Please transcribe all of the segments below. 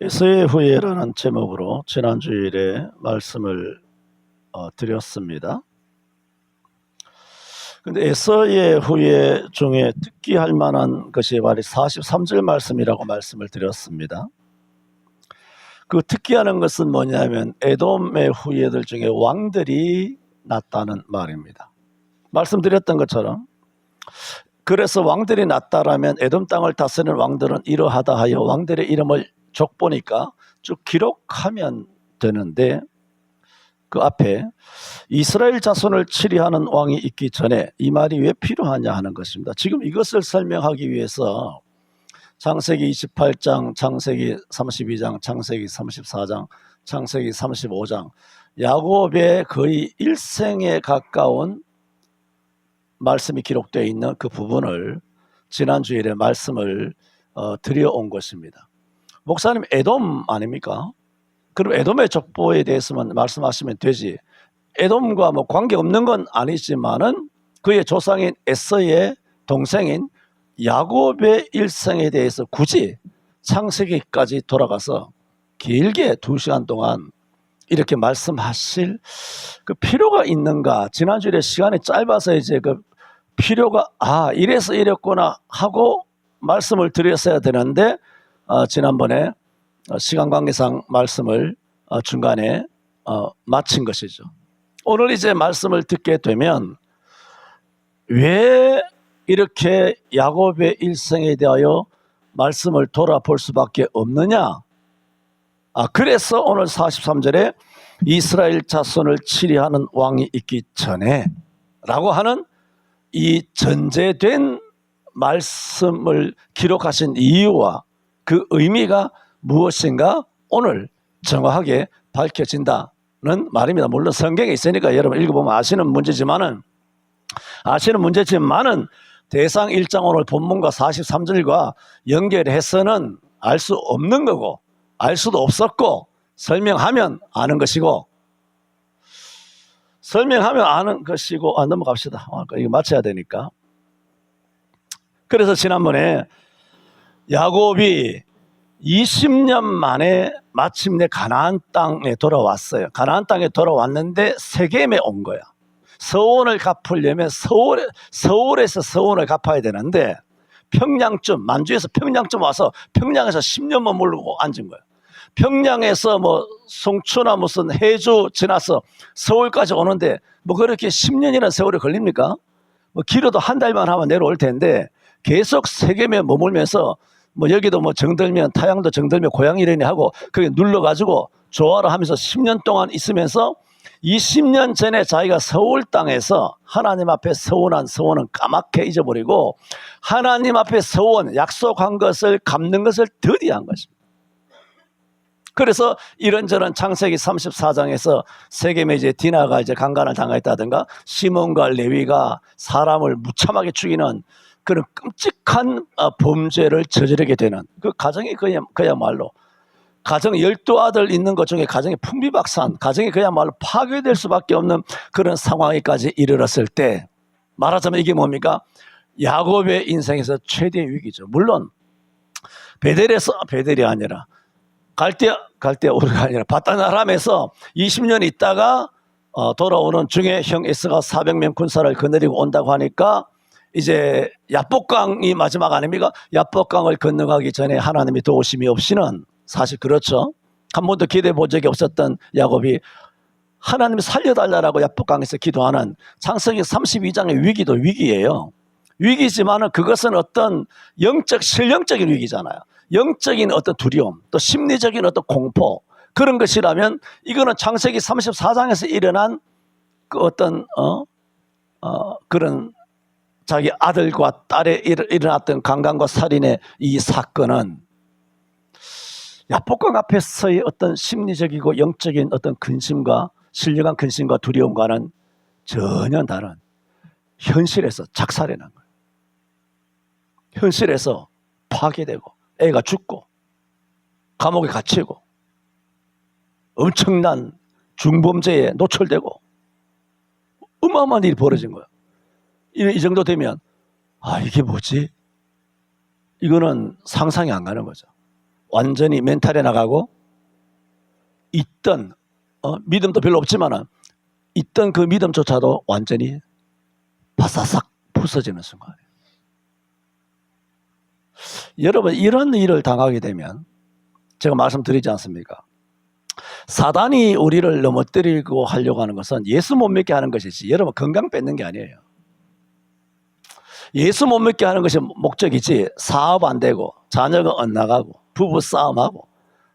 에서의 후예라는 제목으로 지난 주일에 말씀을 드렸습니다. 근데 에서의 후예 중에 특기할 만한 것이 바로 43절 말씀이라고 말씀을 드렸습니다. 그 특기하는 것은 뭐냐면 에돔의 후예들 중에 왕들이 났다는 말입니다. 말씀드렸던 것처럼 그래서 왕들이 났다라면 에돔 땅을 다스리는 왕들은 이러하다 하여 왕들의 이름을 족보니까 쭉 기록하면 되는데 그 앞에 이스라엘 자손을 치리하는 왕이 있기 전에 이 말이 왜 필요하냐 하는 것입니다. 지금 이것을 설명하기 위해서 창세기 28장, 창세기 32장, 창세기 34장, 창세기 35장 야곱의 거의 일생에 가까운 말씀이 기록되어 있는 그 부분을 지난 주일에 말씀을 드려온 것입니다. 목사님 에돔 아닙니까? 그럼 에돔의 족보에 대해서만 말씀하시면 되지. 에돔과 뭐 관계없는 건 아니지만은 그의 조상인 에서의 동생인 야곱의 일생에 대해서 굳이 창세기까지 돌아가서 길게 2시간 동안 이렇게 말씀하실 그 필요가 있는가? 지난주에 시간이 짧아서 이제 그 필요가 이래서 이랬구나 하고 말씀을 드렸어야 되는데 지난번에 시간 관계상 말씀을 중간에 마친 것이죠. 오늘 이제 말씀을 듣게 되면 왜 이렇게 야곱의 일생에 대하여 말씀을 돌아볼 수밖에 없느냐? 그래서 오늘 43절에 이스라엘 자손을 치리하는 왕이 있기 전에 라고 하는 이 전제된 말씀을 기록하신 이유와 그 의미가 무엇인가 오늘 정확하게 밝혀진다는 말입니다. 물론 성경에 있으니까 여러분 읽어보면 아시는 문제지만은 대상 1장 오늘 본문과 43절과 연결해서는 알 수 없는 거고 알 수도 없었고 설명하면 아는 것이고 넘어갑시다. 이거 맞춰야 되니까. 그래서 지난번에 야곱이 20년 만에 마침내 가나안 땅에 돌아왔어요. 가나안 땅에 돌아왔는데 세겜에 온 거야. 서원을 갚으려면 서울에서 서원을 갚아야 되는데 평양쯤, 만주에서 평양쯤 와서 평양에서 10년 머물고 앉은 거예요. 평양에서 뭐 송추나 무슨 해주 지나서 서울까지 오는데 뭐 그렇게 10년이나 세월이 걸립니까? 뭐 길어도 한 달만 하면 내려올 텐데 계속 세겜에 머물면서 뭐 여기도 뭐 정들면 타양도 정들면 고향이래니 하고 그게 눌러가지고 좋아라 하면서 10년 동안 있으면서 20년 전에 자기가 서울 땅에서 하나님 앞에 서원한 서원은 까맣게 잊어버리고 하나님 앞에 서원 약속한 것을 갚는 것을 더디한 것입니다. 그래서 이런저런 창세기 34장에서 세겜에 이제 디나가 이제 강간을 당했다든가 시몬과 레위가 사람을 무참하게 죽이는 그런 끔찍한 범죄를 저지르게 되는 그 가정이 그야말로 가정 12아들 있는 것 중에 가정이 풍비박산, 가정이 그야말로 파괴될 수밖에 없는 그런 상황에까지 이르렀을 때 말하자면 이게 뭡니까? 야곱의 인생에서 최대의 위기죠. 물론 베델이 아니라 갈대우르가 아니라 바다나람에서 20년 있다가 돌아오는 중에 형 에스가 400명 군사를 거느리고 온다고 하니까 이제 야복강이 마지막 아닙니까? 야복강을 건너가기 전에 하나님이 도우심이 없이는 사실 그렇죠. 한 번도 기대해 본 적이 없었던 야곱이 하나님이 살려달라고 야복강에서 기도하는 창세기 32장의 위기도 위기예요. 위기지만은 그것은 어떤 신령적인 위기잖아요. 영적인 어떤 두려움, 또 심리적인 어떤 공포 그런 것이라면 이거는 창세기 34장에서 일어난 그 어떤 그런 자기 아들과 딸에 일어났던 강간과 살인의 이 사건은 야복강 앞에서의 어떤 심리적이고 영적인 어떤 근심과 신령한 근심과 두려움과는 전혀 다른 현실에서 작살이 난 거예요. 현실에서 파괴되고 애가 죽고 감옥에 갇히고 엄청난 중범죄에 노출되고 어마어마한 일이 벌어진 거예요. 이 정도 되면 이게 뭐지? 이거는 상상이 안 가는 거죠. 완전히 멘탈에 나가고 있던 믿음도 별로 없지만은 있던 그 믿음조차도 완전히 바사삭 부서지는 순간이에요. 여러분 이런 일을 당하게 되면 제가 말씀드리지 않습니까? 사단이 우리를 넘어뜨리고 하려고 하는 것은 예수 못 믿게 하는 것이지 여러분 건강 뺏는 게 아니에요. 예수 못 믿게 하는 것이 목적이지 사업 안 되고 자녀가 엇나가고 부부 싸움하고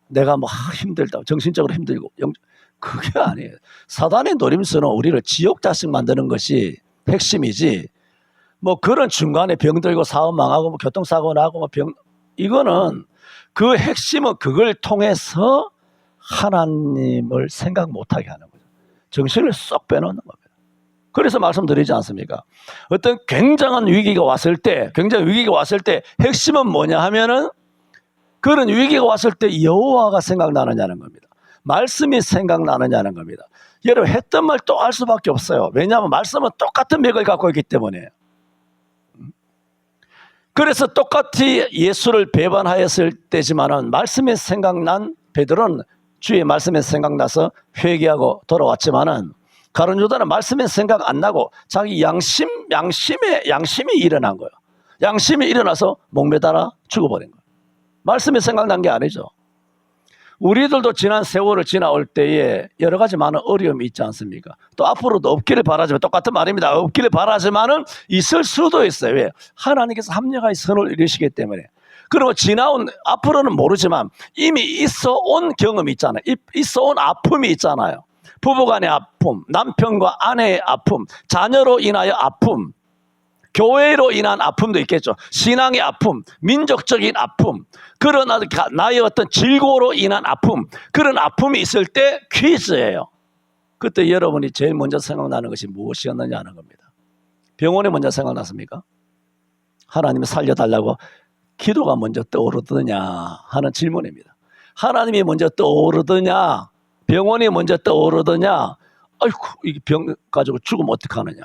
내가 뭐 힘들다 정신적으로 힘들고 그게 아니에요. 사단의 노림수는 우리를 지옥 자식 만드는 것이 핵심이지 뭐 그런 중간에 병들고 사업 망하고 뭐 교통사고 나고 뭐 이거는 그 핵심은 그걸 통해서 하나님을 생각 못하게 하는 거죠. 정신을 쏙 빼놓는 겁니다. 그래서 말씀드리지 않습니까? 어떤 굉장한 위기가 왔을 때 핵심은 뭐냐 하면은 그런 위기가 왔을 때 여호와가 생각나느냐는 겁니다. 말씀이 생각나느냐는 겁니다. 여러분 했던 말 또 할 수밖에 없어요. 왜냐하면 말씀은 똑같은 맥을 갖고 있기 때문에. 그래서 똑같이 예수를 배반하였을 때지만은 말씀이 생각난 베드로는 주의 말씀에 생각나서 회개하고 돌아왔지만은 가룟 유다는 말씀에 생각 안 나고 자기 양심이 일어난 거예요. 양심이 일어나서 목매달아 죽어버린 거예요. 말씀이 생각난 게 아니죠. 우리들도 지난 세월을 지나올 때에 여러 가지 많은 어려움이 있지 않습니까? 또 앞으로도 없기를 바라지만 똑같은 말입니다. 없기를 바라지만은 있을 수도 있어요. 왜? 하나님께서 합력하여 선을 이루시기 때문에. 그러면 지나온 앞으로는 모르지만 이미 있어온 경험이 있잖아요. 있어온 아픔이 있잖아요. 부부간의 아픔, 남편과 아내의 아픔, 자녀로 인하여 아픔, 교회로 인한 아픔도 있겠죠. 신앙의 아픔, 민족적인 아픔, 그런 나의 어떤 질고로 인한 아픔, 그런 아픔이 있을 때 퀴즈예요. 그때 여러분이 제일 먼저 생각나는 것이 무엇이었느냐는 겁니다. 병원에 먼저 생각났습니까? 하나님이 살려달라고 기도가 먼저 떠오르더냐 하는 질문입니다. 하나님이 먼저 떠오르더냐, 병원이 먼저 떠오르더냐, 아이고 이 병 가지고 죽으면 어떡하느냐,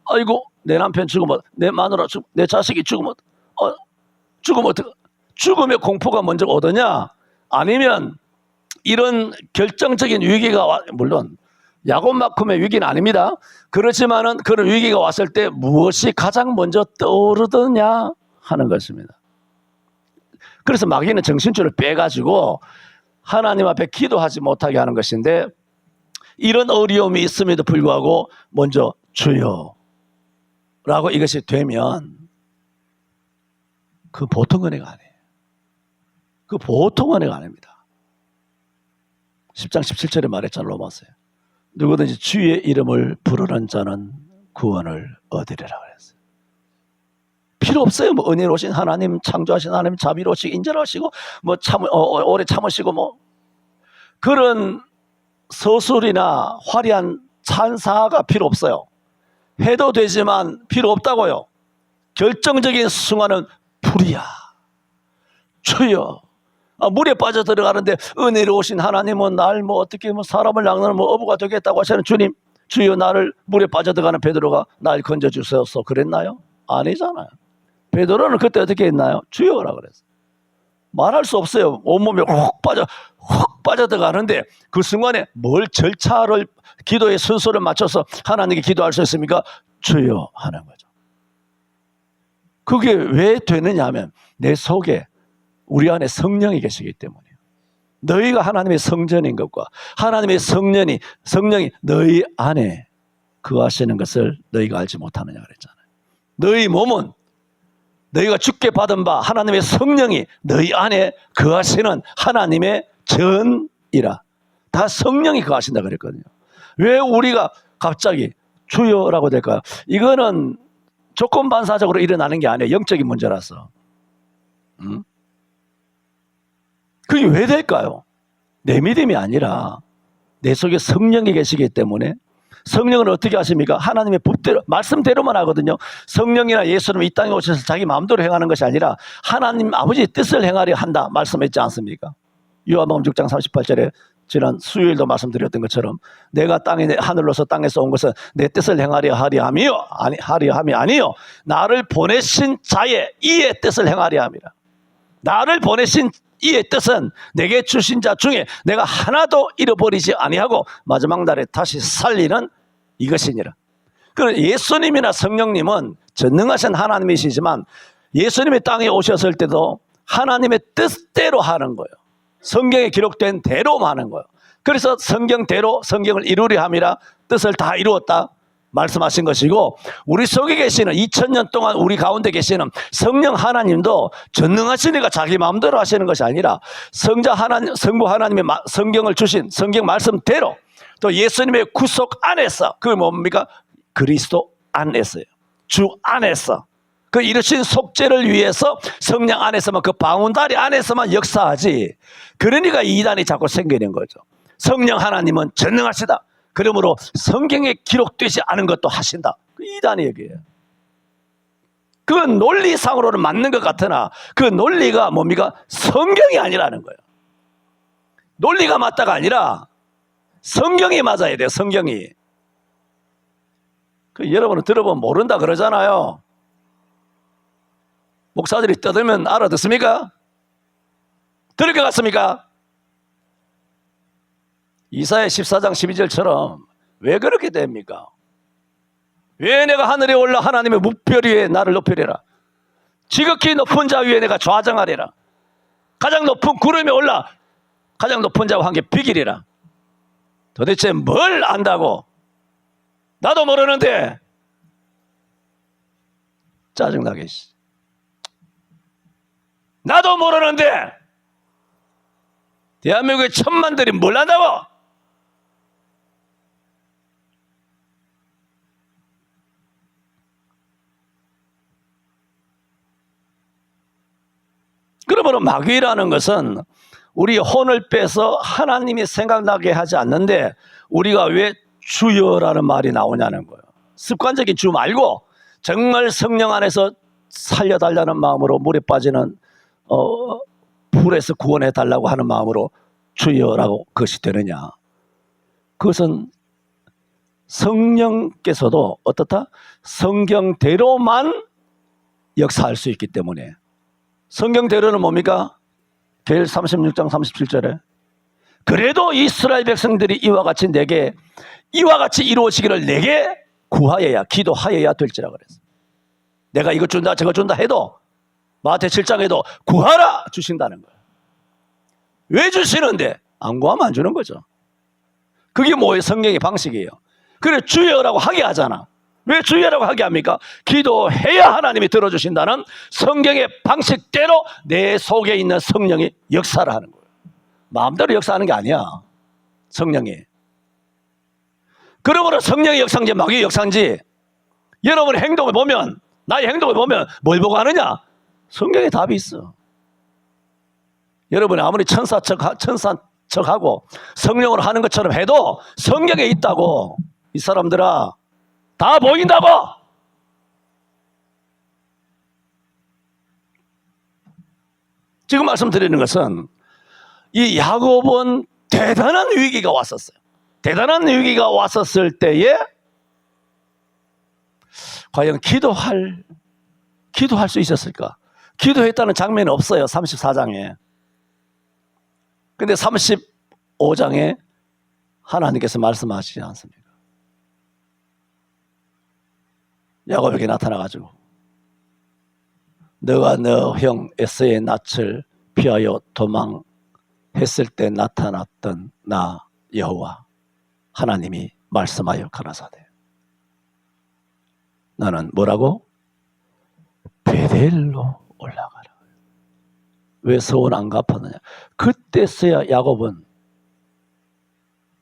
아이고 내 남편 죽으면, 내 마누라 죽으면, 내 자식이 죽으면 죽음의 공포가 먼저 오더냐, 아니면 이런 결정적인 위기가 물론 야곱만큼의 위기는 아닙니다. 그렇지만은 그런 위기가 왔을 때 무엇이 가장 먼저 떠오르더냐 하는 것입니다. 그래서 마귀는 정신줄을 빼가지고 하나님 앞에 기도하지 못하게 하는 것인데, 이런 어려움이 있음에도 불구하고 먼저 주여 라고 이것이 되면 그 보통 은혜가 아니에요. 그 보통 은혜가 아닙니다. 10장 17절에 말했잖아요. 로마서에 누구든지 주의 이름을 부르는 자는 구원을 얻으리라 그랬어요. 필요 없어요. 뭐 은혜로우신 하나님, 창조하신 하나님, 자비로우시고 인자하시고 뭐 오래 참으시고 뭐 그런 서술이나 화려한 찬사가 필요 없어요. 해도 되지만 필요 없다고요. 결정적인 순간은 불이야. 주여. 물에 빠져 들어가는데 은혜로우신 하나님은 날 뭐 어떻게 뭐 사람을 낚는 뭐 어부가 되겠다고 하시는 주님, 주여 나를 물에 빠져 들어가는 베드로가 날 건져 주소서 그랬나요? 아니잖아요. 베드로는 그때 어떻게 했나요? 주여라 그랬어요. 말할 수 없어요. 온몸에 훅 빠져 들어가는데 그 순간에 뭘 절차를, 기도의 순서를 맞춰서 하나님께 기도할 수 있습니까? 주여 하는 거죠. 그게 왜 되느냐 하면 내 속에 우리 안에 성령이 계시기 때문이에요. 너희가 하나님의 성전인 것과 하나님의 성령이 너희 안에 거하시는 것을 너희가 알지 못하느냐 그랬잖아요. 너희 몸은 너희가 주께 받은 바 하나님의 성령이 너희 안에 거하시는 하나님의 전이라. 다 성령이 거하신다 그랬거든요. 왜 우리가 갑자기 주여라고 될까요? 이거는 조건반사적으로 일어나는 게 아니에요. 영적인 문제라서. 그게 왜 될까요? 내 믿음이 아니라 내 속에 성령이 계시기 때문에. 성령은 어떻게 하십니까? 하나님의 법대로, 말씀대로만 하거든요. 성령이나 예수는 이 땅에 오셔서 자기 마음대로 행하는 것이 아니라 하나님 아버지의 뜻을 행하려 한다 말씀했지 않습니까? 요한복음 6장 38절에 지난 수요일도 말씀드렸던 것처럼 내가 하늘로서 땅에서 온 것은 내 뜻을 행하려 함이 아니요 나를 보내신 자의 이의 뜻을 행하려 함이라. 나를 보내신 이의 뜻은 내게 주신 자 중에 내가 하나도 잃어버리지 아니하고 마지막 날에 다시 살리는 이것이니라. 그럼 예수님이나 성령님은 전능하신 하나님이시지만 예수님이 땅에 오셨을 때도 하나님의 뜻대로 하는 거예요. 성경에 기록된 대로 하는 거예요. 그래서 성경대로 성경을 이루려 함이라 뜻을 다 이루었다 말씀하신 것이고, 우리 속에 계시는 2000년 동안 우리 가운데 계시는 성령 하나님도 전능하시니까 자기 마음대로 하시는 것이 아니라 성자 하나님, 성부 하나님의 성경을 주신 성경 말씀대로 또 예수님의 구속 안에서, 그게 뭡니까? 그리스도 안에서요. 주 안에서. 그 이루신 속죄를 위해서 성령 안에서만, 그 방언다리 안에서만 역사하지. 그러니까 이단이 자꾸 생기는 거죠. 성령 하나님은 전능하시다. 그러므로 성경에 기록되지 않은 것도 하신다. 그 이단의 얘기예요. 그건 논리상으로는 맞는 것 같으나 그 논리가 뭡니까? 성경이 아니라는 거예요. 논리가 맞다가 아니라 성경이 맞아야 돼요. 성경이. 여러분은 들어보면 모른다 그러잖아요. 목사들이 떠들면 알아듣습니까? 들을 것 같습니까? 이사야 14장 12절처럼 왜 그렇게 됩니까? 왜 내가 하늘에 올라 하나님의 묵별 위에 나를 높이리라. 지극히 높은 자 위에 내가 좌정하리라. 가장 높은 구름에 올라 가장 높은 자와 함께 비기리라. 도대체 뭘 안다고? 나도 모르는데. 짜증나게. 나도 모르는데 대한민국의 천만들이 뭘 안다고? 그러므로 마귀라는 것은 우리 혼을 빼서 하나님이 생각나게 하지 않는데, 우리가 왜 주여라는 말이 나오냐는 거예요. 습관적인 주 말고 정말 성령 안에서 살려달라는 마음으로 물에 빠지는 불에서 구원해 달라고 하는 마음으로 주여라고 그것이 되느냐. 그것은 성령께서도 어떻다? 성경대로만 역사할 수 있기 때문에. 성경대로는 뭡니까? 계일 36장 37절에 그래도 이스라엘 백성들이 이와 같이 내게 이와 같이 이루어지기를 내게 구하여야, 기도하여야 될지라 그랬어. 내가 이거 준다 저거 준다 해도 마태 7장에도 구하라 주신다는 거예요. 왜 주시는데? 안 구하면 안 주는 거죠. 그게 뭐예요? 성경의 방식이에요. 그래 주여라고 하게 하잖아. 왜 주여라고 하게 합니까? 기도해야 하나님이 들어주신다는 성경의 방식대로 내 속에 있는 성령이 역사를 하는 거예요. 마음대로 역사하는 게 아니야. 성령이. 그러므로 성령의 역사인지 마귀의 역사인지 여러분의 행동을 보면, 나의 행동을 보면 뭘 보고 하느냐? 성경에 답이 있어. 여러분이 아무리 천사 척하고 성령으로 하는 것처럼 해도 성경에 있다고. 이 사람들아, 다 보인다고. 지금 말씀드리는 것은 이 야곱은 대단한 위기가 왔었어요. 대단한 위기가 왔었을 때에 과연 기도할 수 있었을까? 기도했다는 장면이 없어요. 34장에. 근데 35장에 하나님께서 말씀하시지 않습니까? 야곱에게 나타나가지고 너가 너 형 에서의 낯을 피하여 도망했을 때 나타났던 나 여호와 하나님이 말씀하여 가라사대 너는 뭐라고? 베델로 올라가라. 왜 서원 안 갚았느냐? 그때서야 야곱은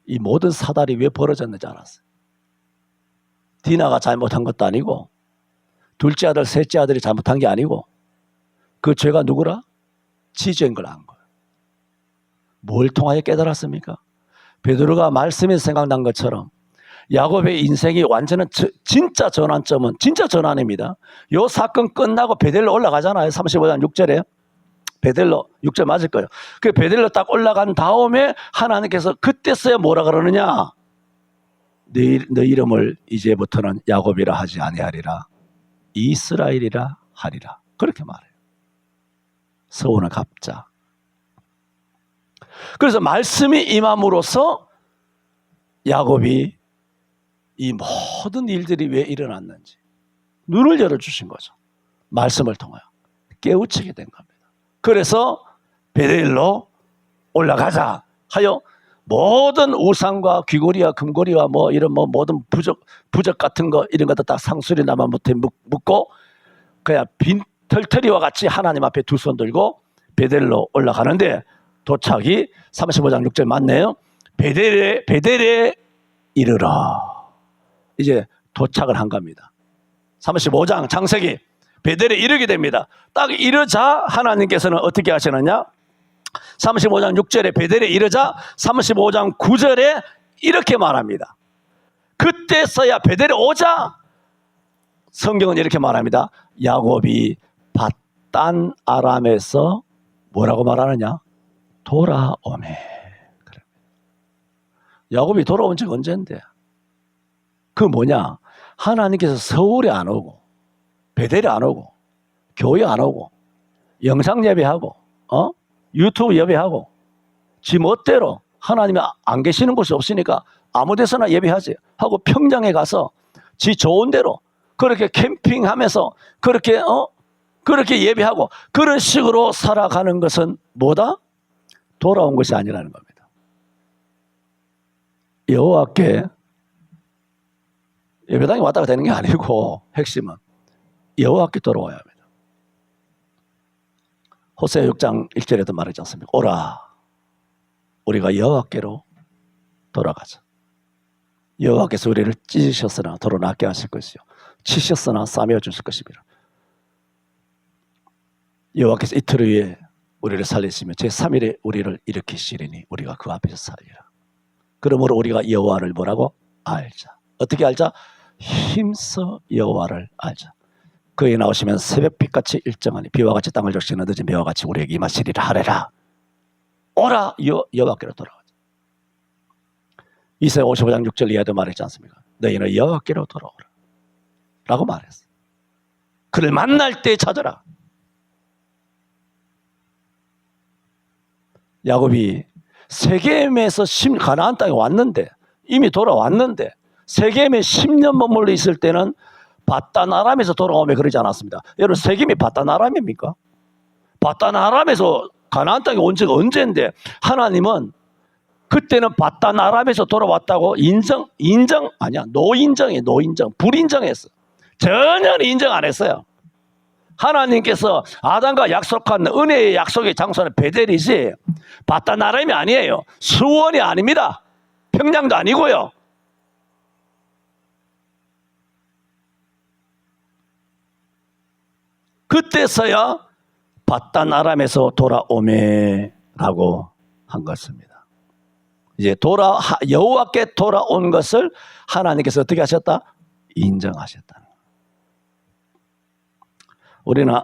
이 모든 사달이 왜 벌어졌는지 알았어요. 디나가 잘못한 것도 아니고 둘째 아들 셋째 아들이 잘못한 게 아니고 그 죄가 누구라? 지죄인 걸 안 거예요. 뭘 통하여 깨달았습니까? 베드로가 말씀에서 생각난 것처럼 야곱의 인생이 완전한 진짜 전환점은 진짜 전환입니다. 이 사건 끝나고 베델로 올라가잖아요. 35장 6절에 베델로 6절 맞을 거예요. 그 베델로 딱 올라간 다음에 하나님께서 그때서야 뭐라 그러느냐? 너 이름을 이제부터는 야곱이라 하지 아니하리라 이스라엘이라 하리라. 그렇게 말해요. 서원을 갚자. 그래서 말씀이 임함으로써 야곱이 이 모든 일들이 왜 일어났는지 눈을 열어주신 거죠. 말씀을 통하여 깨우치게 된 겁니다. 그래서 베델로 올라가자 하여 모든 우상과 귀고리와 금고리와 뭐 이런 뭐 모든 부적 같은 거 이런 것도 다 상수리 나무 못해 묶고 그냥 빈 털터리와 같이 하나님 앞에 두 손 들고 베델로 올라가는데 도착이 35장 6절 맞네요. 베델에 이르러 이제 도착을 한 겁니다. 35장 창세기 베델에 이르게 됩니다. 딱 이르자 하나님께서는 어떻게 하시느냐? 35장 6절에 베델에 이르자 35장 9절에 이렇게 말합니다. 그때서야 베델에 오자 성경은 이렇게 말합니다. 야곱이 밧단 아람에서 뭐라고 말하느냐? 돌아오매. 야곱이 돌아온 지 언젠데? 그 뭐냐? 하나님께서 서울에 안 오고 베델에 안 오고 교회 안 오고 영상 예배하고 유튜브 예배하고 지 멋대로 하나님이 안 계시는 곳이 없으니까 아무 데서나 예배하지 하고 평양에 가서 지 좋은 대로 그렇게 캠핑하면서 그렇게 예배하고 그런 식으로 살아가는 것은 뭐다? 돌아온 것이 아니라는 겁니다. 여호와께 예배당에 왔다가 되는 게 아니고 핵심은 여호와께 돌아와야 합니다. 호세아 6장 1절에도 말하지 않습니까? 오라 우리가 여호와께로 돌아가자. 여호와께서 우리를 찢으셨으나 더러 낫게 하실 것이요 치셨으나 싸매어 주실 것입니다. 여호와께서 이틀 후에 우리를 살리시며 제3일에 우리를 일으키시리니 우리가 그 앞에서 살리라. 그러므로 우리가 여호와를 뭐라고? 알자. 어떻게 알자? 힘써 여호와를 알자. 그에 나오시면 새벽빛같이 일정하니 비와 같이 땅을 적시는 늦은 비와 같이 우리에게 임하시리라 하래라. 오라 여호와께로 돌아가자. 이사야 55장 6절 이하도 말했지 않습니까? 너희는 여호와께로 돌아오라 라고 말했어. 그를 만날 때 찾아라. 야곱이 세겜에서 가나안 땅에 왔는데 이미 돌아왔는데 세겜에 10년 머물러 있을 때는 밧단 아람에서 돌아오며 그러지 않았습니다. 여러분 세겜이 밧단 아람입니까? 밧단 아람에서 가나안 땅에 온 지가 언제인데 하나님은 그때는 밧단 아람에서 돌아왔다고 노인정 불인정했어. 전혀 인정 안 했어요. 하나님께서 아담과 약속한 은혜의 약속의 장소는 베델이지 밧단 아람이 아니에요. 수원이 아닙니다. 평양도 아니고요. 그때서야 밧단 아람에서 돌아오매라고 한 것입니다. 이제 여호와께 돌아온 것을 하나님께서 어떻게 하셨다? 인정하셨다. 우리는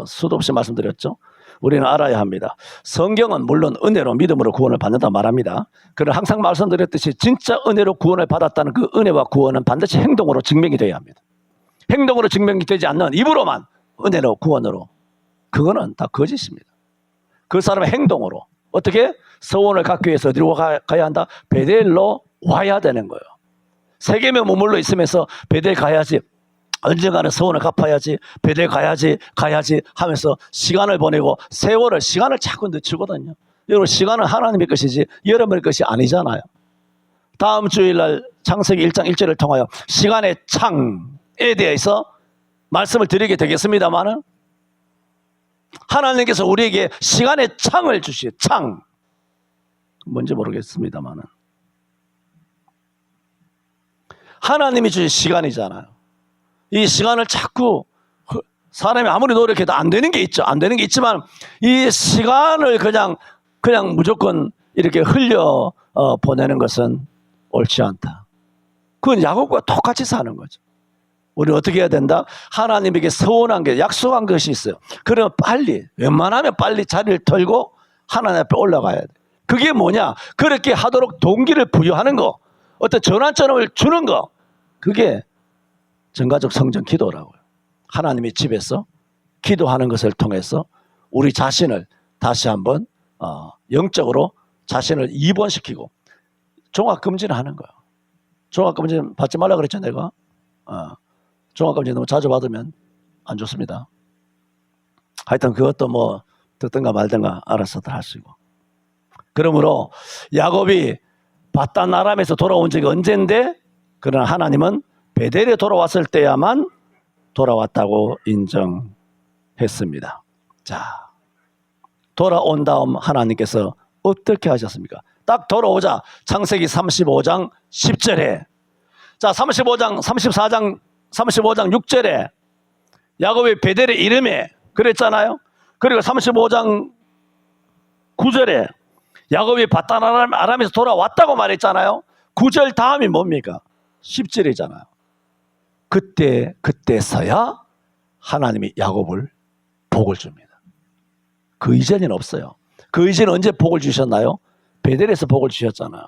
수도 없이 말씀드렸죠. 우리는 알아야 합니다. 성경은 물론 은혜로 믿음으로 구원을 받는다 말합니다. 그러나 항상 말씀드렸듯이 진짜 은혜로 구원을 받았다는 그 은혜와 구원은 반드시 행동으로 증명이 되어야 합니다. 행동으로 증명이 되지 않는 입으로만 은혜로 구원으로 그거는 다 거짓입니다. 그 사람의 행동으로 어떻게 서원을 갖기 위해서 어디로 가야 한다? 베델로 와야 되는 거예요. 세겜에 머물러 있으면서 베델 가야지 언젠가는 서원을 갚아야지 베델 가야지 하면서 시간을 보내고 시간을 자꾸 늦추거든요. 여러분 시간은 하나님의 것이지 여러분의 것이 아니잖아요. 다음 주일날 창세기 1장 1절을 통하여 시간의 창에 대해서 말씀을 드리게 되겠습니다만은 하나님께서 우리에게 시간의 창을 주시오. 창 뭔지 모르겠습니다만은 하나님이 주신 시간이잖아요. 이 시간을 자꾸 사람이 아무리 노력해도 안 되는 게 있죠. 안 되는 게 있지만 이 시간을 그냥 무조건 이렇게 흘려 보내는 것은 옳지 않다. 그건 야곱과 똑같이 사는 거죠. 우리는 어떻게 해야 된다? 하나님에게 서원한 게 약속한 것이 있어요. 그러면 웬만하면 빨리 자리를 털고 하나님 앞에 올라가야 돼. 그게 뭐냐? 그렇게 하도록 동기를 부여하는 거, 어떤 전환점을 주는 거, 그게 전가적 성전 기도라고요. 하나님의 집에서 기도하는 것을 통해서 우리 자신을 다시 한번 영적으로 자신을 입원시키고 종합검진을 하는 거예요. 종합검진 받지 말라 그랬죠, 내가. 종합검진 너무 자주 받으면 안 좋습니다. 하여튼 그것도 뭐 듣든가 말든가 알아서들 하시고. 그러므로 야곱이 바단 아람에서 돌아온 적이 언젠데, 그러나 하나님은 베델에 돌아왔을 때야만 돌아왔다고 인정했습니다. 자, 돌아온 다음 하나님께서 어떻게 하셨습니까? 딱 돌아오자 창세기 35장 10절에, 자 34장 6절에 야곱이 베델의 이름에 그랬잖아요. 그리고 35장 9절에 야곱이 바단 아람에서 돌아왔다고 말했잖아요. 9절 다음이 뭡니까? 10절이잖아요. 그때서야 하나님이 야곱을 복을 줍니다. 그 이전에는 없어요. 그 이전에 언제 복을 주셨나요? 베델에서 복을 주셨잖아요.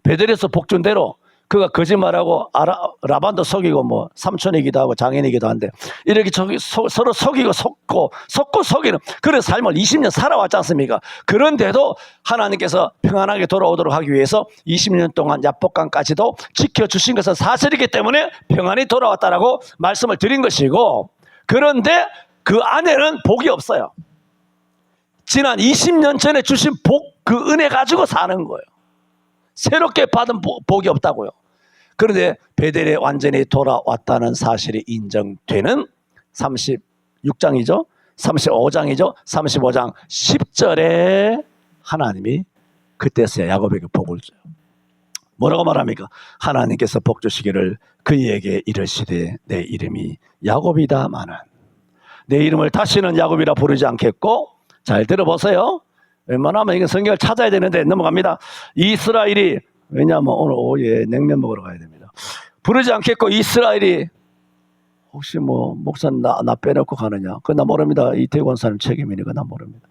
베델에서 복 준 대로 그가 거짓말하고 라반도 속이고 뭐 삼촌이기도 하고 장인이기도 한데 이렇게 서로 속이고 속고 속이는 그런 삶을 20년 살아왔지 않습니까? 그런데도 하나님께서 평안하게 돌아오도록 하기 위해서 20년 동안 야복강까지도 지켜주신 것은 사실이기 때문에 평안히 돌아왔다라고 말씀을 드린 것이고, 그런데 그 안에는 복이 없어요. 지난 20년 전에 주신 복, 그 은혜 가지고 사는 거예요. 새롭게 받은 복이 없다고요. 그런데 베델에 완전히 돌아왔다는 사실이 인정되는 36장이죠. 35장이죠. 35장 10절에 하나님이 그때서야 야곱에게 복을 줘요. 뭐라고 말합니까? 하나님께서 복 주시기를 그에게 이르시되 내 이름이 야곱이다마는 내 이름을 다시는 야곱이라 부르지 않겠고, 잘 들어보세요. 웬만하면 이건 성경을 찾아야 되는데 넘어갑니다. 이스라엘이, 왜냐하면 오늘 오후에 냉면 먹으러 가야 됩니다. 부르지 않겠고 이스라엘이, 혹시 뭐 목사 나 빼놓고 가느냐? 그건 나 모릅니다. 이태권 사람 책임이니까 나 모릅니다.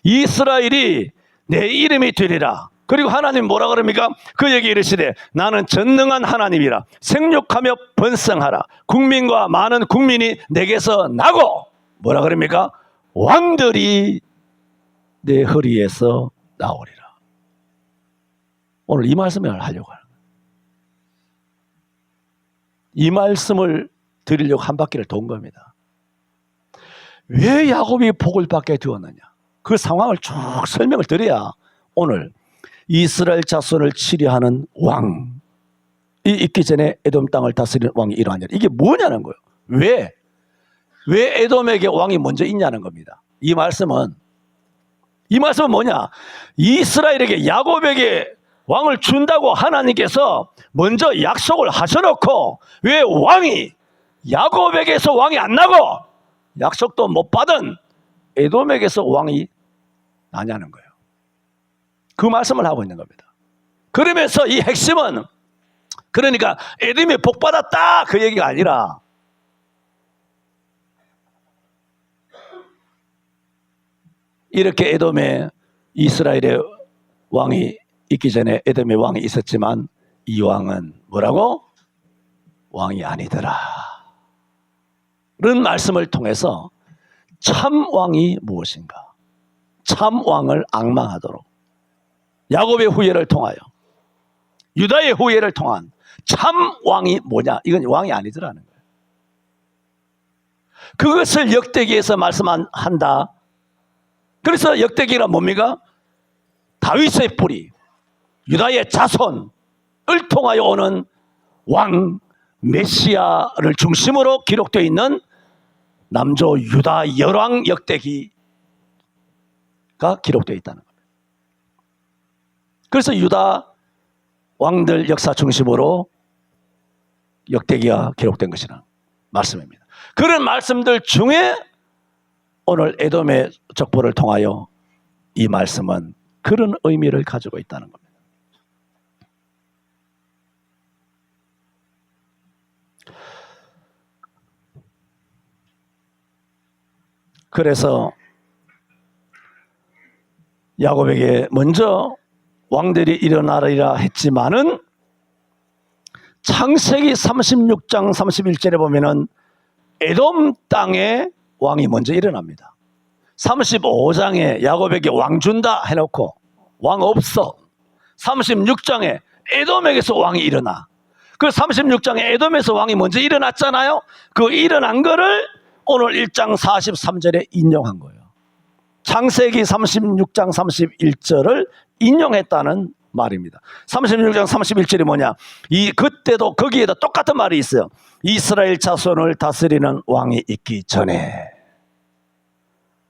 이스라엘이 내 이름이 되리라. 그리고 하나님 뭐라 그럽니까? 그에게 이르시되 나는 전능한 하나님이라. 생육하며 번성하라. 국민과 많은 국민이 내게서 나고, 뭐라 그럽니까? 왕들이 내 허리에서 나오리라. 오늘 이 말씀을 하려고 하는 거예요. 이 말씀을 드리려고 한 바퀴를 돈 겁니다. 왜 야곱이 복을 받게 되었느냐? 그 상황을 쭉 설명을 드려야 오늘 이스라엘 자손을 치료하는 왕이 있기 전에 에돔 땅을 다스리는 왕이 일어나냐. 이게 뭐냐는 거예요. 왜 에돔에게 왕이 먼저 있냐는 겁니다. 이 말씀은 뭐냐? 이스라엘에게, 야곱에게 왕을 준다고 하나님께서 먼저 약속을 하셔놓고 왜 왕이 야곱에게서 왕이 안 나고 약속도 못 받은 에돔에게서 왕이 나냐는 거예요. 그 말씀을 하고 있는 겁니다. 그러면서 이 핵심은, 그러니까 에돔이 복 받았다 그 얘기가 아니라, 이렇게 에돔에 이스라엘의 왕이 있기 전에 에돔의 왕이 있었지만 이 왕은 뭐라고? 왕이 아니더라 는 말씀을 통해서 참 왕이 무엇인가, 참 왕을 앙망하도록 야곱의 후예를 통하여 유다의 후예를 통한 참 왕이 뭐냐, 이건 왕이 아니더라는 거예요. 그것을 역대기에서 말씀한다. 그래서 역대기가 뭡니까? 다윗의 뿌리, 유다의 자손을 통하여 오는 왕 메시아를 중심으로 기록되어 있는 남조 유다 열왕 역대기가 기록되어 있다는 겁니다. 그래서 유다 왕들 역사 중심으로 역대기가 기록된 것이라는 말씀입니다. 그런 말씀들 중에 오늘 에돔의 족보를 통하여 이 말씀은 그런 의미를 가지고 있다는 겁니다. 그래서 야곱에게 먼저 왕들이 일어나리라 했지만은 창세기 36장 31절에 보면은 에돔 땅에 왕이 먼저 일어납니다. 35장에 야곱에게 왕 준다 해놓고 왕 없어. 36장에 에돔에게서 왕이 일어나. 그 36장에 에돔에서 왕이 먼저 일어났잖아요. 그 일어난 거를 오늘 1장 43절에 인용한 거예요. 창세기 36장 31절을 인용했다는 말입니다. 36장 31절이 뭐냐? 그때도 거기에도 똑같은 말이 있어요. 이스라엘 자손을 다스리는 왕이 있기 전에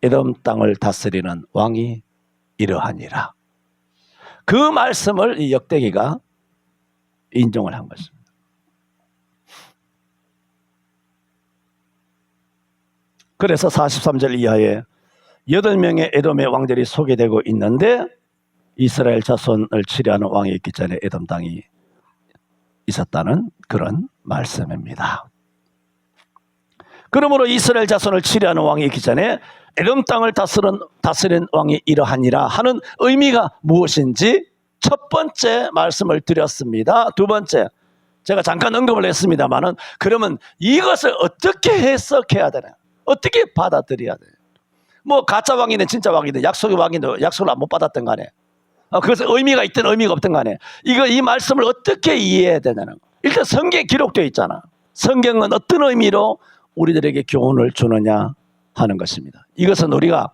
에돔 땅을 다스리는 왕이 이러하니라. 그 말씀을 이 역대기가 인정을 한 것입니다. 그래서 43절 이하에 8명의 에돔의 왕들이 소개되고 있는데 이스라엘 자손을 치려하는 왕이 있기 전에 에돔 땅이 있었다는 그런 말씀입니다. 그러므로 이스라엘 자손을 치려하는 왕이 있기 전에 에돔 땅을 다스린 왕이 이러하니라 하는 의미가 무엇인지 첫 번째 말씀을 드렸습니다. 두 번째, 제가 잠깐 언급을 했습니다만은 그러면 이것을 어떻게 해석해야 되나? 어떻게 받아들여야 돼요? 뭐 가짜 왕이든 진짜 왕이든 약속의 왕이든 약속을 못 받았던 간에 그것은 의미가 있든 의미가 없든 간에 이 말씀을 어떻게 이해해야 되냐는 거. 일단 성경에 기록되어 있잖아. 성경은 어떤 의미로 우리들에게 교훈을 주느냐 하는 것입니다. 이것은 우리가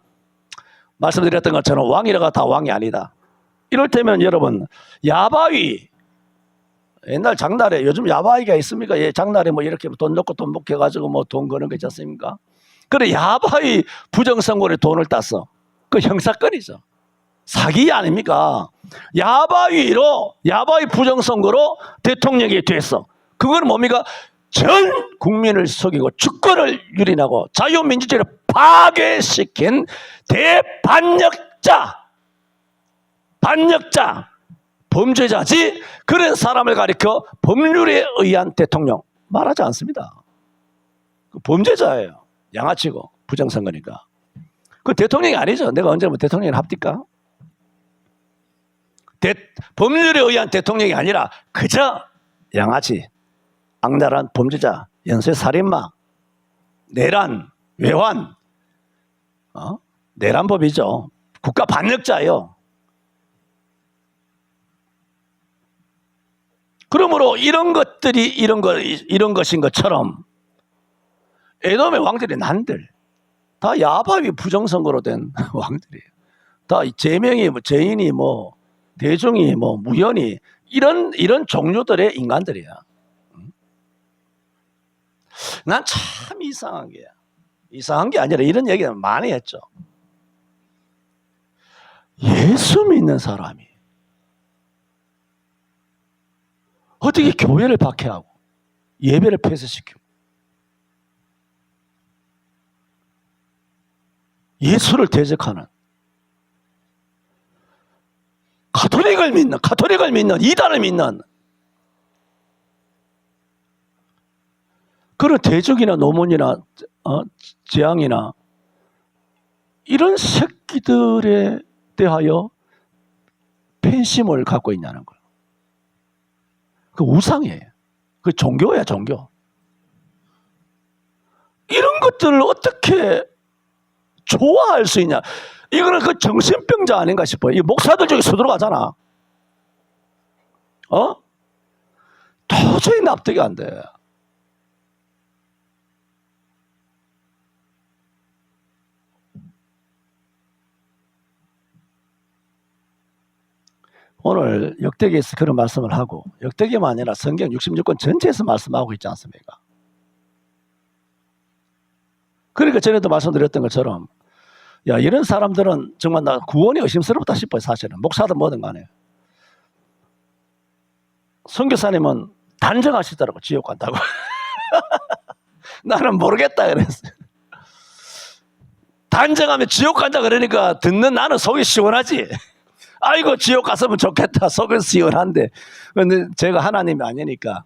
말씀드렸던 것처럼 왕이라가 다 왕이 아니다. 이럴때면 여러분 야바위, 옛날 장날에, 요즘 야바위가 있습니까? 예, 장날에 뭐 이렇게 돈 넣고 돈 못 해가지고 뭐 돈 거는 거 있지 않습니까? 그래, 야바위 부정선거에 돈을 땄어. 그 형사건이죠. 사기 아닙니까? 야바위 부정선거로 대통령이 됐어. 그건 뭡니까? 전 국민을 속이고 주권을 유린하고 자유민주주의를 파괴시킨 대반역자, 범죄자지. 그런 사람을 가리켜 법률에 의한 대통령 말하지 않습니다. 범죄자예요. 양아치고 부정선거니까. 그 대통령이 아니죠. 내가 언제 뭐 대통령을 합니까? 법률에 의한 대통령이 아니라 그저 양아치, 악랄한 범죄자, 연쇄살인마, 내란, 외환, 내란법이죠. 국가 반역자예요. 그러므로 이런 것들이 이런 것인 것처럼 에돔의 왕들이 난들 다 야바위 부정선거로 된 왕들이에요. 다 제명이 죄인이 대중이 무연이 이런 종류들의 인간들이야. 난 참 이상한 게 아니라 이런 얘기를 많이 했죠. 예수 믿는 사람이 어떻게 교회를 박해하고 예배를 폐쇄시키고 예수를 대적하는 가톨릭을 믿는 이단을 믿는 그런 대적이나 노문이나 재앙이나 이런 새끼들에 대하여 팬심을 갖고 있냐는 거예요. 그 우상이에요. 그 종교야, 종교. 이런 것들을 어떻게 좋아할 수 있냐? 이거는 그 정신병자 아닌가 싶어요. 이 목사들 중에 수들어가잖아. 도저히 납득이 안 돼. 오늘 역대기에서 그런 말씀을 하고 역대기만 아니라 성경 66권 전체에서 말씀하고 있지 않습니까? 그러니까 전에도 말씀드렸던 것처럼 이런 사람들은 정말 나 구원이 의심스럽다 싶어요. 사실은 목사든 뭐든 간에. 선교사님은 단정하시더라고. 지옥 간다고. 나는 모르겠다 그랬어요. 단정하면 지옥 간다 그러니까 듣는 나는 속이 시원하지. 아이고 지옥 갔으면 좋겠다. 속은 시원한데. 그런데 제가 하나님이 아니니까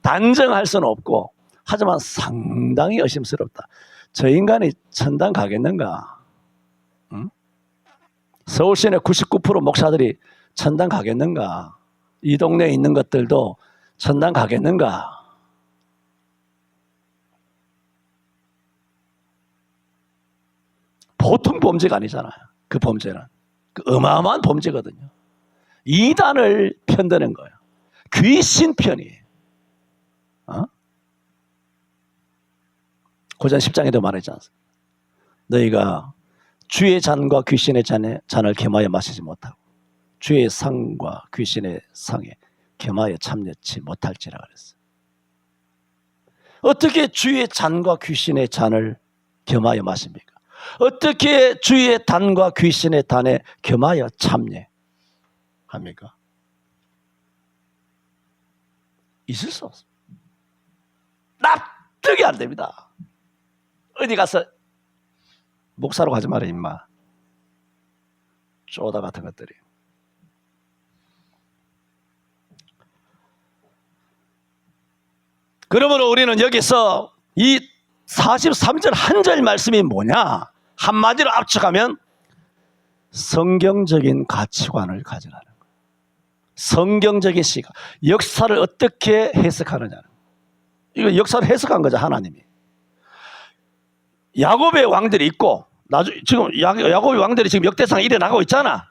단정할 수는 없고 하지만 상당히 의심스럽다. 저 인간이 천당 가겠는가? 응? 서울시내 99% 목사들이 천당 가겠는가? 이 동네에 있는 것들도 천당 가겠는가? 보통 범죄가 아니잖아요. 그 범죄는. 그 어마어마한 범죄거든요. 이단을 편드는 거예요. 귀신 편이에요. 고전 10장에도 말하지 않습니까? 너희가 주의 잔과 귀신의 잔을 겸하여 마시지 못하고 주의 상과 귀신의 상에 겸하여 참여치 못할지라 그랬어요. 어떻게 주의 잔과 귀신의 잔을 겸하여 마십니까? 어떻게 주의 단과 귀신의 단에 겸하여 참여합니까? 있을 수 없습니다. 납득이 안 됩니다. 어디 가서 목사로 가지 마라 임마. 쪼다 같은 것들이. 그러므로 우리는 여기서 이 43절 한 절 말씀이 뭐냐? 한마디로 압축하면 성경적인 가치관을 가지라는 거예요. 성경적인 시각, 역사를 어떻게 해석하느냐. 이거 역사를 해석한 거죠, 하나님이. 야곱의 왕들이 있고, 지금 야곱의 왕들이 지금 역대상에 일어나고 있잖아.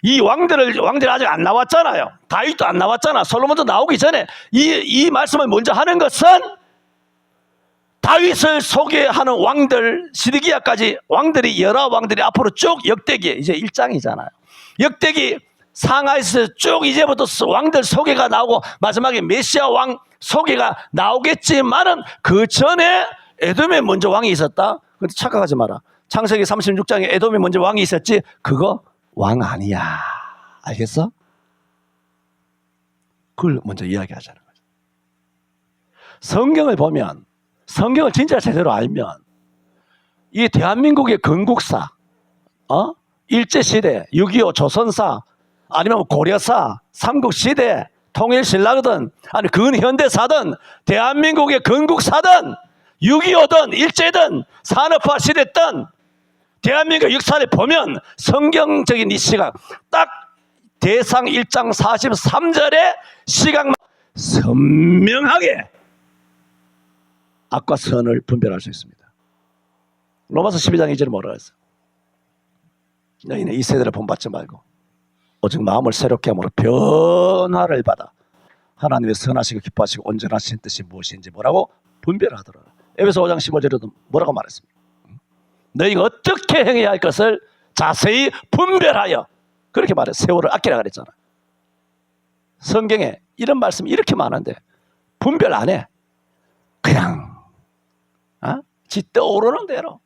이 왕들이 아직 안 나왔잖아요. 다윗도 안 나왔잖아. 솔로몬도 나오기 전에 이 말씀을 먼저 하는 것은 다윗을 소개하는 왕들, 시드기야까지 왕들이, 여러 왕들이 앞으로 쭉 역대기, 이제 1장이잖아요. 역대기 상하에서 쭉 이제부터 왕들 소개가 나오고 마지막에 메시아 왕 소개가 나오겠지만은 그 전에 에돔에 먼저 왕이 있었다? 근데 착각하지 마라. 창세기 36장에 에돔에 먼저 왕이 있었지, 그거 왕 아니야. 알겠어? 그걸 먼저 이야기하자는 거죠. 성경을 보면, 성경을 진짜 제대로 알면 이 대한민국의 건국사, 일제시대, 6.25 조선사, 아니면 고려사, 삼국시대, 통일신라거든, 아니 근현대사든, 대한민국의 건국사든, 6.25든, 일제든, 산업화 시대든, 대한민국 역사를 보면 성경적인 이 시각, 딱 대상 1장 43절의 시각만 선명하게 악과 선을 분별할 수 있습니다. 로마서 12장 2절에 뭐라고 했어요? 너희는 이 세대를 본받지 말고 오직 마음을 새롭게 함으로 변화를 받아 하나님의 선하시고 기뻐하시고 온전하신 뜻이 무엇인지 뭐라고 분별하더라. 에베소 5장 15절에도 뭐라고 말했습니까? 너희가 어떻게 행해야 할 것을 자세히 분별하여, 그렇게 말해. 세월을 아끼라 그랬잖아. 성경에 이런 말씀이 이렇게 많은데 분별 안 해. 그냥 지 떠오르는 대로.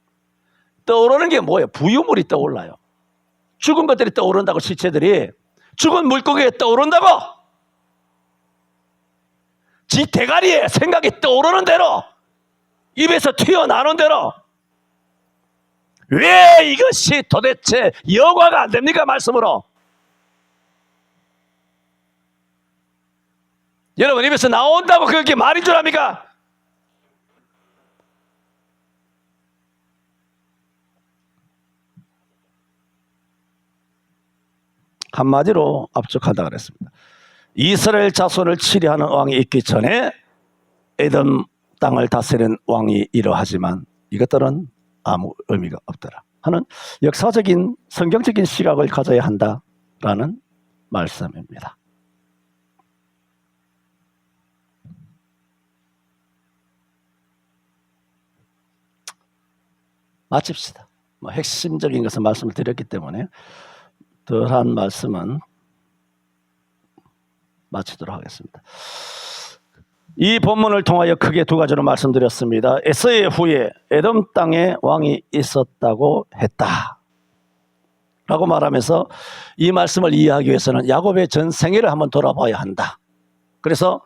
떠오르는 게 뭐예요? 부유물이 떠올라요. 죽은 것들이 떠오른다고, 시체들이. 죽은 물고기에 떠오른다고. 지 대가리에 생각이 떠오르는 대로, 입에서 튀어나오는 대로. 왜 이것이 도대체 여과가 안 됩니까? 말씀으로. 여러분, 입에서 나온다고 그게 말인 줄 압니까? 한마디로 압축한다 그랬습니다. 이스라엘 자손을 치리하는 왕이 있기 전에 에돔 땅을 다스리는 왕이 이러하지만 이것들은 아무 의미가 없더라 하는 역사적인 성경적인 시각을 가져야 한다라는 말씀입니다. 마칩시다. 핵심적인 것을 말씀을 드렸기 때문에 덜한 말씀은 마치도록 하겠습니다. 이 본문을 통하여 크게 두 가지로 말씀드렸습니다. 에서의 후에 에돔 땅에 왕이 있었다고 했다 라고 말하면서 이 말씀을 이해하기 위해서는 야곱의 전 생애를 한번 돌아봐야 한다. 그래서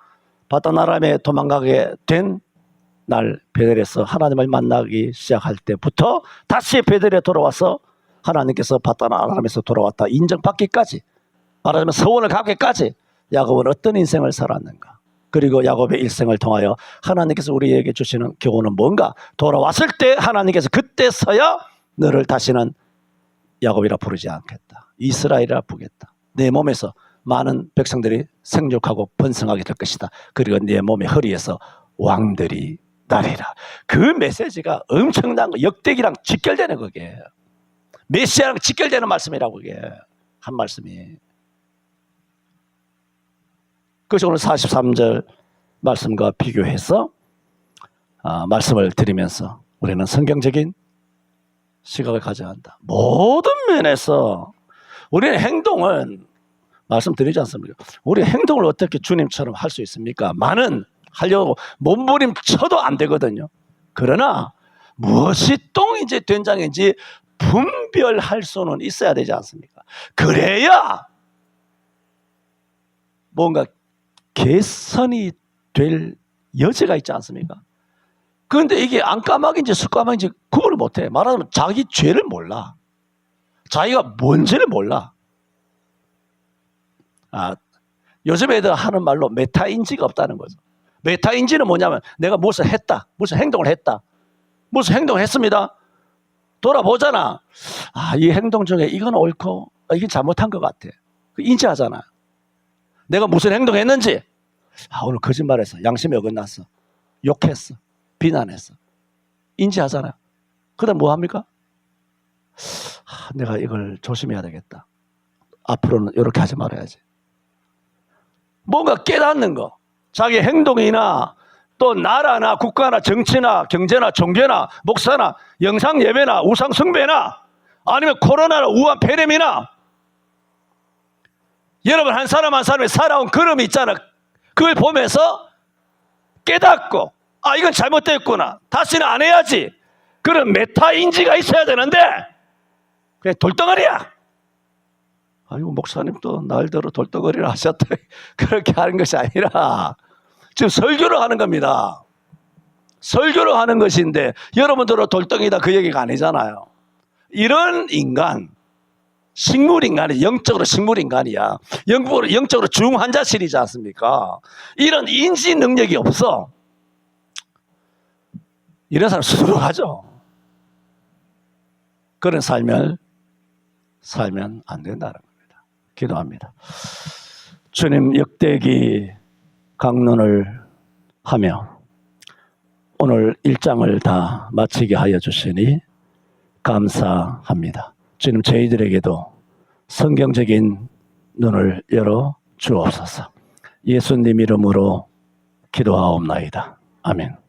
바단 아람에 도망가게 된 날 베델에서 하나님을 만나기 시작할 때부터 다시 베델에 돌아와서 하나님께서 바단 아람에서 돌아왔다 인정받기까지, 말하자면 서원을 갖기까지 야곱은 어떤 인생을 살았는가, 그리고 야곱의 일생을 통하여 하나님께서 우리에게 주시는 교훈은 뭔가, 돌아왔을 때 하나님께서 그때서야 너를 다시는 야곱이라 부르지 않겠다, 이스라엘이라 부르겠다, 내 몸에서 많은 백성들이 생육하고 번성하게 될 것이다, 그리고 내 몸의 허리에서 왕들이 나리라. 그 메시지가 엄청난 거, 역대기랑 직결되는 거예요. 메시아랑 직결되는 말씀이라고 이게 한 말씀이. 그래서 오늘 43절 말씀과 비교해서 말씀을 드리면서 우리는 성경적인 시각을 가져야 한다. 모든 면에서 우리의 행동은 말씀드리지 않습니까? 우리 행동을 어떻게 주님처럼 할 수 있습니까? 많은 하려고 몸부림쳐도 안 되거든요. 그러나 무엇이 똥인지 된장인지 분별할 수는 있어야 되지 않습니까? 그래야 뭔가 개선이 될 여지가 있지 않습니까? 그런데 이게 안까마귀인지 숯까마귀인지 구분을 못해. 말하자면 자기 죄를 몰라. 자기가 뭔지를 몰라. 요즘 애들 하는 말로 메타인지가 없다는 거죠. 메타인지는 뭐냐면 내가 무엇을 했다. 무슨 행동을 했다. 무슨 행동을 했습니다. 돌아보잖아. 이 행동 중에 이건 옳고 이건 잘못한 것 같아. 인지하잖아. 내가 무슨 행동했는지. 오늘 거짓말했어. 양심이 어긋났어. 욕했어. 비난했어. 인지하잖아. 그 다음 뭐 합니까? 내가 이걸 조심해야 되겠다. 앞으로는 이렇게 하지 말아야지. 뭔가 깨닫는 거. 자기 행동이나 또 나라나 국가나 정치나 경제나 종교나 목사나 영상 예배나 우상 숭배나 아니면 코로나나 우한 폐렴이나 여러분 한 사람 한 사람이 살아온 걸음이 있잖아. 그걸 보면서 깨닫고 이건 잘못됐구나. 다시는 안 해야지. 그런 메타인지가 있어야 되는데 그냥 돌덩어리야. 아이고 목사님 또 날대로 돌덩어리를 하셨다. 그렇게 하는 것이 아니라 지금 설교를 하는 겁니다. 설교를 하는 것인데 여러분들은 돌덩이다 그 얘기가 아니잖아요. 이런 인간 식물인간이 영적으로 식물인간이야. 영적으로 중환자실이지 않습니까? 이런 인지 능력이 없어. 이런 사람 수룩하죠. 그런 삶을 살면 안 된다는 겁니다. 기도합니다. 주님 역대기 강론을 하며 오늘 1장을 다 마치게 하여 주시니 감사합니다. 주님 저희들에게도 성경적인 눈을 열어 주옵소서. 예수님 이름으로 기도하옵나이다. 아멘.